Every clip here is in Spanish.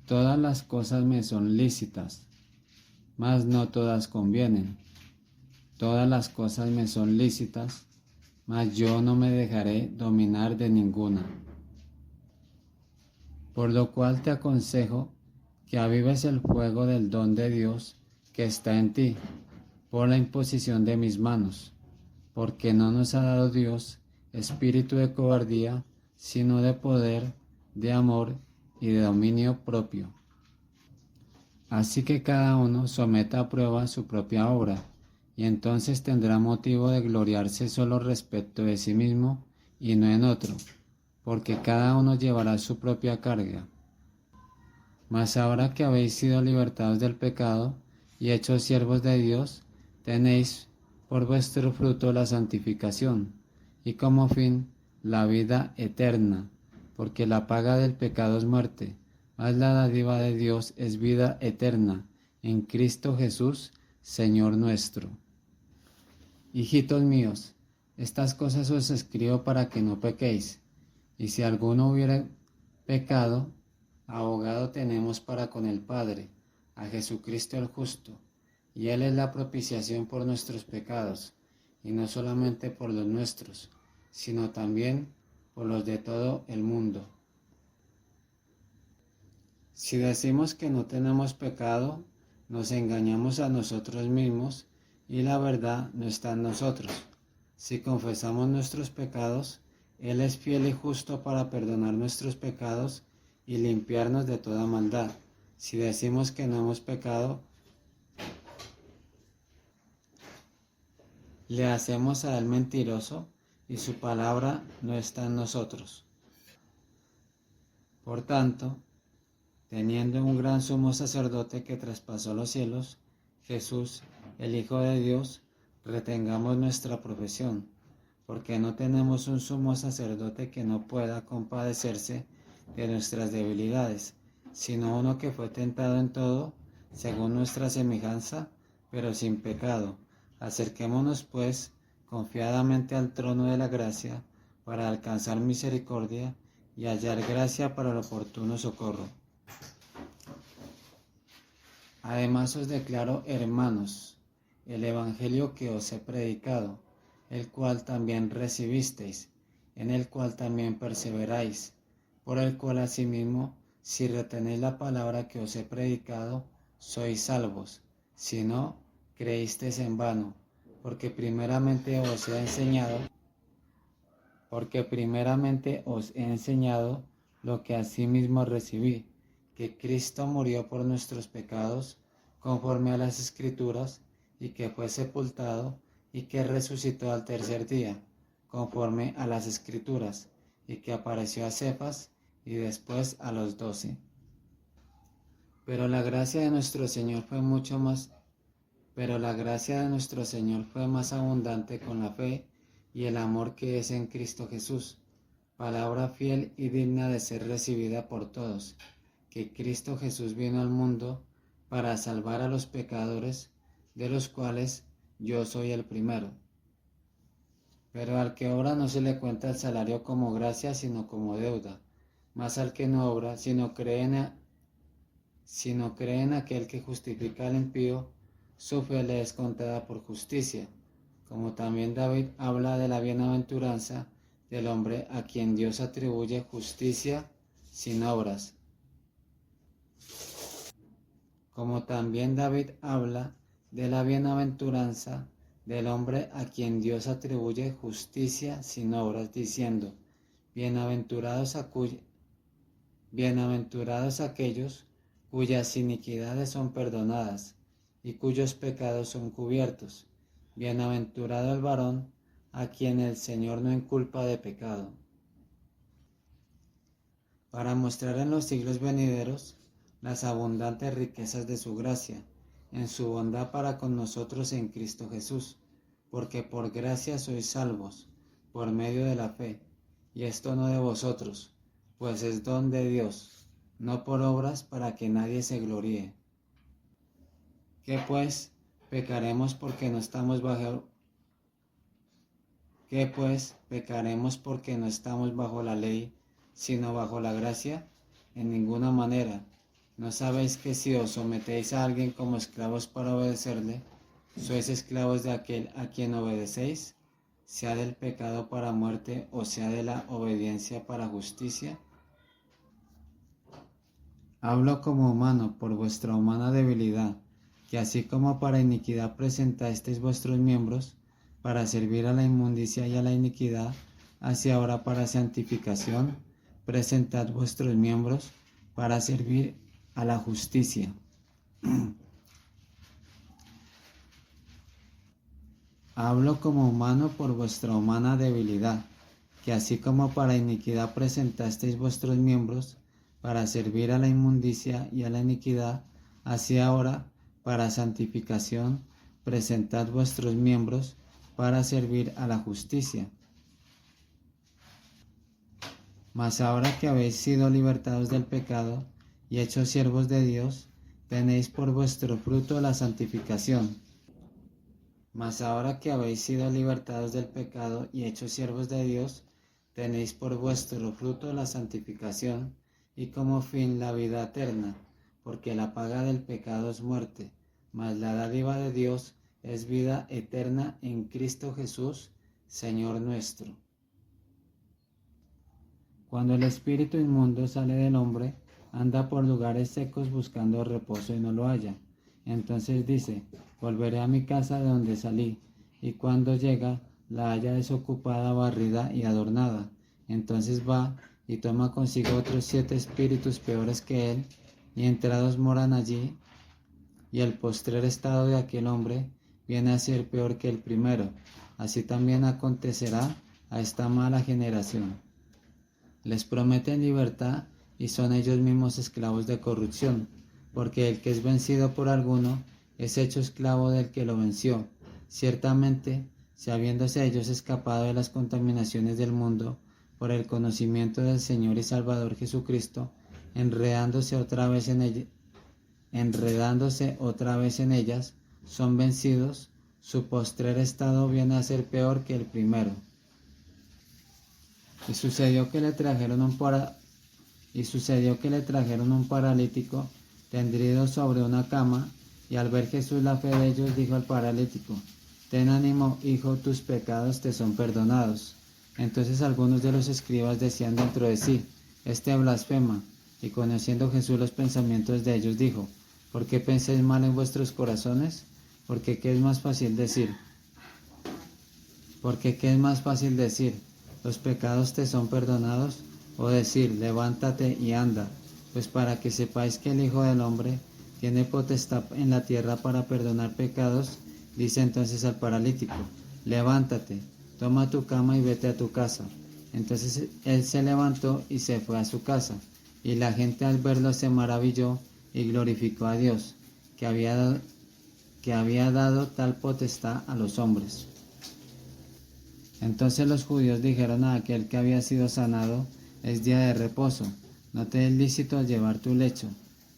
Todas las cosas me son lícitas, mas no todas convienen. Todas las cosas me son lícitas, mas yo no me dejaré dominar de ninguna. Por lo cual te aconsejo que avives el fuego del don de Dios que está en ti, por la imposición de mis manos, porque no nos ha dado Dios espíritu de cobardía, sino de poder, de amor y de dominio propio. Así que cada uno someta a prueba su propia obra, y entonces tendrá motivo de gloriarse solo respecto de sí mismo y no en otro, porque cada uno llevará su propia carga. Mas ahora que habéis sido libertados del pecado y hechos siervos de Dios, tenéis por vuestro fruto la santificación, y como fin la vida eterna, porque la paga del pecado es muerte, mas la dádiva de Dios es vida eterna, en Cristo Jesús, Señor nuestro. Hijitos míos, estas cosas os escribo para que no pequéis, y si alguno hubiera pecado, abogado tenemos para con el Padre, a Jesucristo el justo, y Él es la propiciación por nuestros pecados, y no solamente por los nuestros, sino también por los de todo el mundo. Si decimos que no tenemos pecado, nos engañamos a nosotros mismos, y la verdad no está en nosotros. Si confesamos nuestros pecados, Él es fiel y justo para perdonar nuestros pecados y limpiarnos de toda maldad. Si decimos que no hemos pecado, le hacemos a Él mentiroso y su palabra no está en nosotros. Por tanto, teniendo un gran sumo sacerdote que traspasó los cielos, Jesús, el Hijo de Dios, retengamos nuestra profesión, porque no tenemos un sumo sacerdote que no pueda compadecerse de nuestras debilidades, sino uno que fue tentado en todo, según nuestra semejanza, pero sin pecado. Acerquémonos, pues, confiadamente al trono de la gracia, para alcanzar misericordia y hallar gracia para el oportuno socorro. Además os declaro, hermanos, el evangelio que os he predicado, el cual también recibisteis, en el cual también perseveráis, por el cual asimismo, si retenéis la palabra que os he predicado, sois salvos, si no, creísteis en vano, porque primeramente os he enseñado lo que asimismo recibí, que Cristo murió por nuestros pecados, conforme a las Escrituras, y que fue sepultado, y que resucitó al tercer día, conforme a las Escrituras, y que apareció a Cefas, y después a los 12. Pero la gracia de nuestro Señor fue más abundante con la fe y el amor que es en Cristo Jesús, palabra fiel y digna de ser recibida por todos, que Cristo Jesús vino al mundo para salvar a los pecadores, de los cuales yo soy el primero. Pero al que obra no se le cuenta el salario como gracia, sino como deuda, mas al que no obra, sino cree en aquel que justifica al impío, su fe le es contada por justicia, como también David habla de la bienaventuranza del hombre a quien Dios atribuye justicia sin obras. Como también David habla de la bienaventuranza del hombre a quien Dios atribuye justicia sin obras, diciendo, bienaventurados aquellos cuyas iniquidades son perdonadas y cuyos pecados son cubiertos. Bienaventurado el varón a quien el Señor no inculpa de pecado. Para mostrar en los siglos venideros las abundantes riquezas de su gracia, en su bondad para con nosotros en Cristo Jesús, porque por gracia sois salvos, por medio de la fe, y esto no de vosotros, pues es don de Dios, no por obras para que nadie se gloríe. ¿Qué pues? ¿Pecaremos porque no estamos bajo la ley, sino bajo la gracia? En ninguna manera, ¿No sabéis que si os sometéis a alguien como esclavos para obedecerle, sois esclavos de aquel a quien obedecéis, sea del pecado para muerte o sea de la obediencia para justicia? Hablo como humano por vuestra humana debilidad, que así como para iniquidad presentasteis vuestros miembros, para servir a la inmundicia y a la iniquidad, así ahora para santificación, presentad vuestros miembros para servir a la justicia. Hablo como humano por vuestra humana debilidad, que así como para iniquidad presentasteis vuestros miembros, para servir a la inmundicia y a la iniquidad, así ahora, para santificación, presentad vuestros miembros para servir a la justicia. Mas ahora que habéis sido libertados del pecado y hechos siervos de Dios, tenéis por vuestro fruto la santificación. Mas ahora que habéis sido libertados del pecado y hechos siervos de Dios, tenéis por vuestro fruto la santificación, y como fin la vida eterna, porque la paga del pecado es muerte, mas la dádiva de Dios es vida eterna en Cristo Jesús, Señor nuestro. Cuando el espíritu inmundo sale del hombre, anda por lugares secos buscando reposo y no lo halla. Entonces dice: volveré a mi casa de donde salí, y cuando llega, la halla desocupada, barrida y adornada. Entonces va y toma consigo otros 7 espíritus peores que él, y entrados moran allí, y el postrer estado de aquel hombre viene a ser peor que el primero. Así también acontecerá a esta mala generación. Les prometen libertad y son ellos mismos esclavos de corrupción, porque el que es vencido por alguno es hecho esclavo del que lo venció. Ciertamente, si habiéndose ellos escapado de las contaminaciones del mundo por el conocimiento del Señor y Salvador Jesucristo, enredándose otra vez en ellas, son vencidos, su postrer estado viene a ser peor que el primero. Y sucedió que le trajeron un paralítico tendido sobre una cama, y al ver Jesús la fe de ellos, dijo al paralítico: ten ánimo, hijo, tus pecados te son perdonados. Entonces algunos de los escribas decían dentro de sí: este blasfema. Y conociendo Jesús los pensamientos de ellos, dijo: ¿por qué pensáis mal en vuestros corazones? Porque ¿qué es más fácil decir? ¿Los pecados te son perdonados? O decir: levántate y anda. Pues para que sepáis que el Hijo del Hombre tiene potestad en la tierra para perdonar pecados, dice entonces al paralítico: levántate, toma tu cama y vete a tu casa. Entonces él se levantó y se fue a su casa, y la gente al verlo se maravilló y glorificó a Dios, que había dado tal potestad a los hombres. Entonces los judíos dijeron a aquel que había sido sanado: es día de reposo, no te es lícito llevar tu lecho.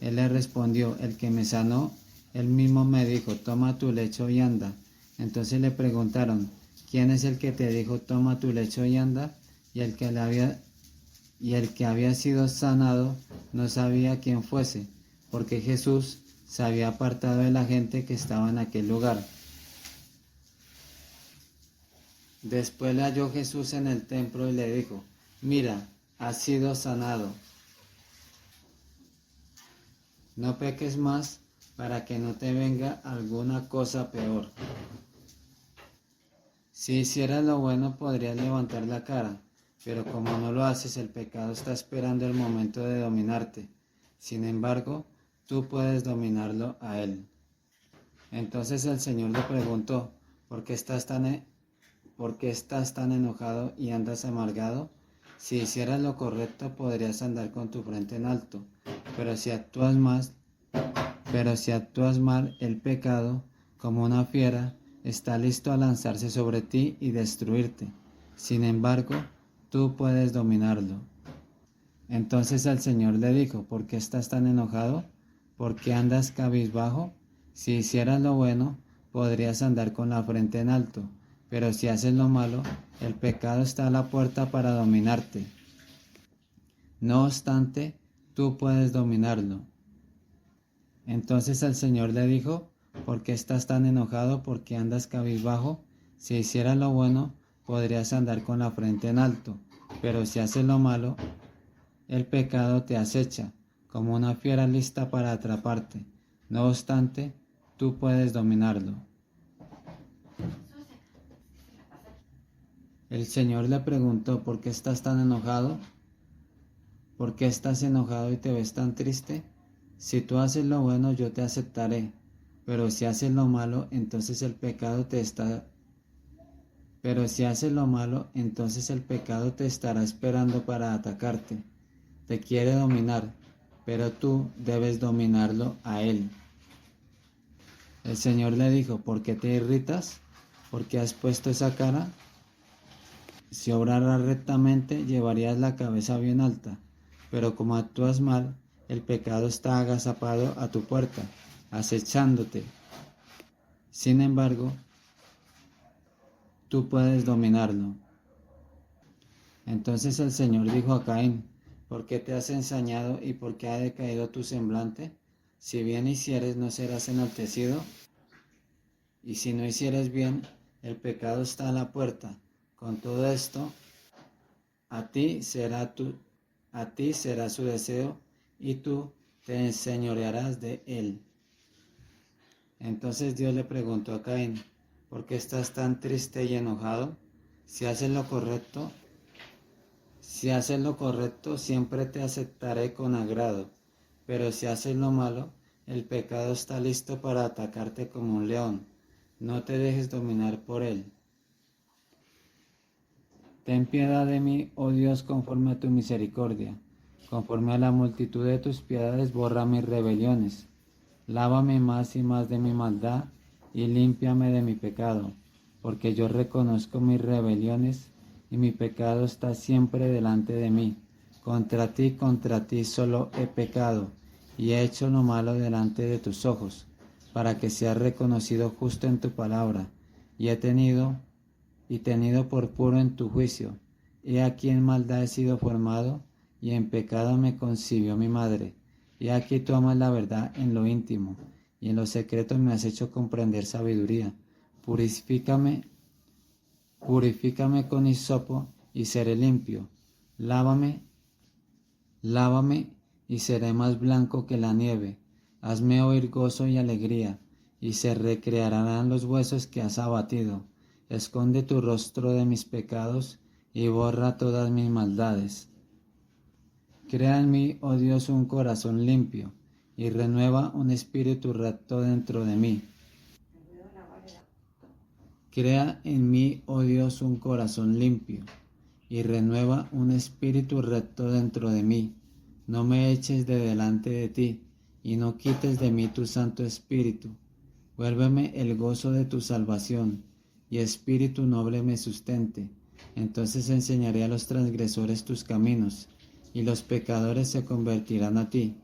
Él le respondió: el que me sanó, él mismo me dijo: toma tu lecho y anda. Entonces le preguntaron: ¿quién es el que te dijo: toma tu lecho y anda? Y el que había sido sanado no sabía quién fuese, porque Jesús se había apartado de la gente que estaba en aquel lugar. Después le halló Jesús en el templo y le dijo: mira, has sido sanado. No peques más, para que no te venga alguna cosa peor. Si hicieras lo bueno, podrías levantar la cara, pero como no lo haces, el pecado está esperando el momento de dominarte. Sin embargo, tú puedes dominarlo a él. Entonces el Señor le preguntó: ¿por qué estás tan enojado y andas amargado? Si hicieras lo correcto, podrías andar con tu frente en alto, pero si actúas mal, el pecado, como una fiera, está listo a lanzarse sobre ti y destruirte. Sin embargo, tú puedes dominarlo. Entonces el Señor le dijo: ¿por qué estás tan enojado? ¿Por qué andas cabizbajo? Si hicieras lo bueno, podrías andar con la frente en alto, pero si haces lo malo, el pecado está a la puerta para dominarte. No obstante, tú puedes dominarlo. Entonces el Señor le dijo: ¿por qué estás tan enojado? ¿Por qué andas cabizbajo? Si hicieras lo bueno, podrías andar con la frente en alto, pero si haces lo malo, el pecado te acecha, como una fiera lista para atraparte. No obstante, tú puedes dominarlo. El Señor le preguntó: ¿por qué estás tan enojado? ¿Por qué estás enojado y te ves tan triste? Si tú haces lo bueno, yo te aceptaré, pero si haces lo malo, entonces el pecado te está... Pero si haces lo malo, entonces el pecado te estará esperando para atacarte. Te quiere dominar, pero tú debes dominarlo a él. El Señor le dijo: ¿por qué te irritas? ¿Por qué has puesto esa cara? Si obraras rectamente, llevarías la cabeza bien alta, pero como actúas mal, el pecado está agazapado a tu puerta, acechándote. Sin embargo, tú puedes dominarlo. Entonces el Señor dijo a Caín: ¿por qué te has ensañado y por qué ha decaído tu semblante? Si bien hicieres, no serás enaltecido, y si no hicieres bien, el pecado está a la puerta. Con todo esto, a ti será su deseo, y tú te enseñorearás de él. Entonces Dios le preguntó a Caín: ¿por qué estás tan triste y enojado? Si haces lo correcto, siempre te aceptaré con agrado, pero si haces lo malo, el pecado está listo para atacarte como un león. No te dejes dominar por él. Ten piedad de mí, oh Dios, conforme a tu misericordia. Conforme a la multitud de tus piedades, borra mis rebeliones. Lávame más y más de mi maldad, y límpiame de mi pecado, porque yo reconozco mis rebeliones, y mi pecado está siempre delante de mí. Contra ti solo he pecado, y he hecho lo malo delante de tus ojos, para que seas reconocido justo en tu palabra, y tenido por puro en tu juicio. He aquí en maldad he sido formado, y en pecado me concibió mi madre. He aquí tú amas la verdad en lo íntimo, y en lo secreto me has hecho comprender sabiduría. Purifícame con hisopo, y seré limpio. Lávame, y seré más blanco que la nieve. Hazme oír gozo y alegría, y se recrearán los huesos que has abatido. Esconde tu rostro de mis pecados, y borra todas mis maldades. Crea en mí, oh Dios, un corazón limpio, y renueva un espíritu recto dentro de mí. Crea en mí, oh Dios, un corazón limpio, y renueva un espíritu recto dentro de mí. No me eches de delante de ti, y no quites de mí tu Santo Espíritu. Vuélveme el gozo de tu salvación, y espíritu noble me sustente. Entonces enseñaré a los transgresores tus caminos, y los pecadores se convertirán a ti.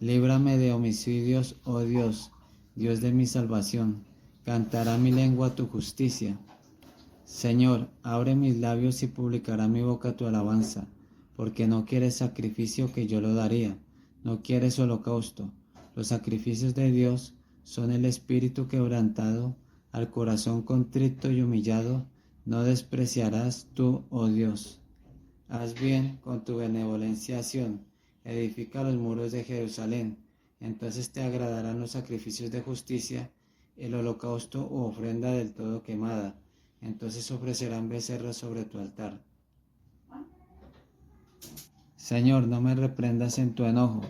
Líbrame de homicidios, oh Dios, Dios de mi salvación. Cantará mi lengua tu justicia. Señor, abre mis labios y publicará mi boca tu alabanza, porque no quieres sacrificio que yo lo daría, no quieres holocausto. Los sacrificios de Dios son el espíritu quebrantado, al corazón contrito y humillado, no despreciarás tú, oh Dios. Haz bien con tu benevolencia, edifica los muros de Jerusalén, entonces te agradarán los sacrificios de justicia, el holocausto u ofrenda del todo quemada, entonces ofrecerán becerros sobre tu altar. Señor, no me reprendas en tu enojo,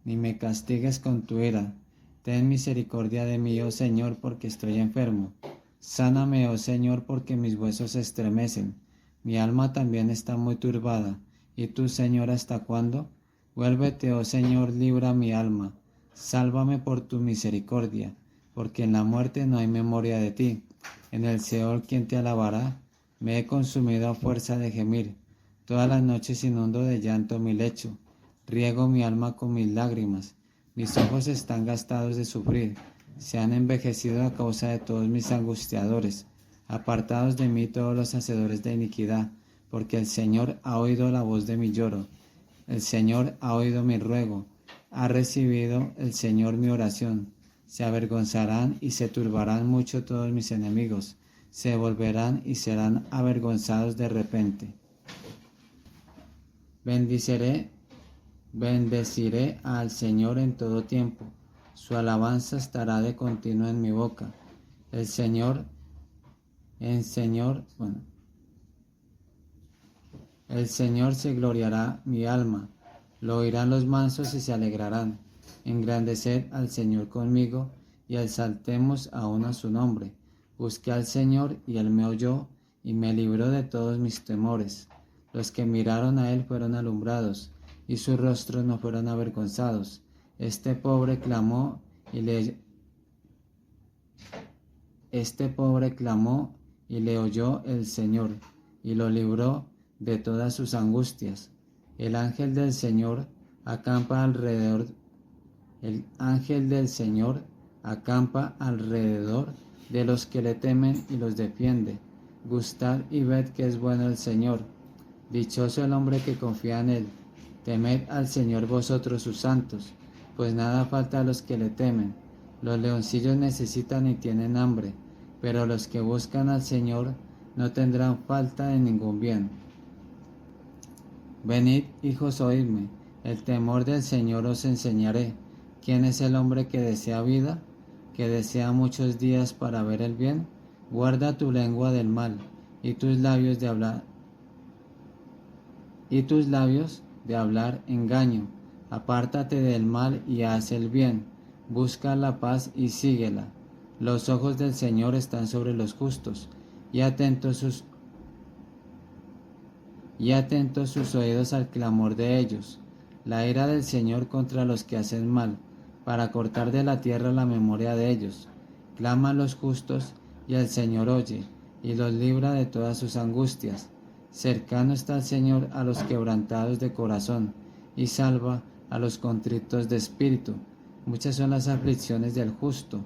ni me castigues con tu ira. Ten misericordia de mí, oh Señor, porque estoy enfermo. Sáname, oh Señor, porque mis huesos se estremecen. Mi alma también está muy turbada. ¿Y tú, Señor, hasta cuándo? Vuélvete, oh Señor, libra mi alma. Sálvame por tu misericordia, porque en la muerte no hay memoria de ti. En el Seol, ¿quién te alabará? Me he consumido a fuerza de gemir. Todas las noches inundo de llanto mi lecho. Riego mi alma con mis lágrimas. Mis ojos están gastados de sufrir. Se han envejecido a causa de todos mis angustiadores. Apartados de mí todos los hacedores de iniquidad, porque el Señor ha oído la voz de mi lloro. El Señor ha oído mi ruego. ha recibido el Señor mi oración. Se avergonzarán y se turbarán mucho todos mis enemigos. Se volverán y serán avergonzados de repente. Bendeciré al Señor en todo tiempo. Su alabanza estará de continuo en mi boca. El Señor se gloriará mi alma. Lo oirán los mansos y se alegrarán. Engrandeced al Señor conmigo y exaltemos aún a su nombre. Busqué al Señor y Él me oyó y me libró de todos mis temores. Los que miraron a Él fueron alumbrados y sus rostros no fueron avergonzados. Este pobre clamó y le oyó el Señor y lo libró de todas sus angustias. El ángel del Señor acampa alrededor de los que le temen y los defiende. Gustad y ved que es bueno el Señor. Dichoso el hombre que confía en Él. Temed al Señor vosotros sus santos, pues nada falta a los que le temen. Los leoncillos necesitan y tienen hambre, pero los que buscan al Señor no tendrán falta de ningún bien. Venid, hijos, oídme, el temor del Señor os enseñaré. ¿Quién es el hombre que desea vida, que desea muchos días para ver el bien? Guarda tu lengua del mal, y tus labios de hablar engaño. Apártate del mal y haz el bien. Busca la paz y síguela. Los ojos del Señor están sobre los justos, y atentos sus oídos al clamor de ellos. La ira del Señor contra los que hacen mal, para cortar de la tierra la memoria de ellos. Claman los justos, y el Señor oye, y los libra de todas sus angustias. Cercano está el Señor a los quebrantados de corazón, y salva a los contritos de espíritu. Muchas son las aflicciones del justo,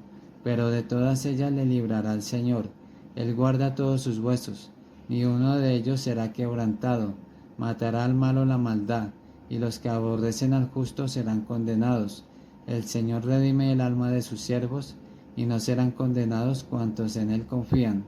pero de todas ellas le librará el Señor. Él guarda todos sus huesos, ni uno de ellos será quebrantado. Matará al malo la maldad, y los que aborrecen al justo serán condenados. El Señor redime el alma de sus siervos, y no serán condenados cuantos en Él confían.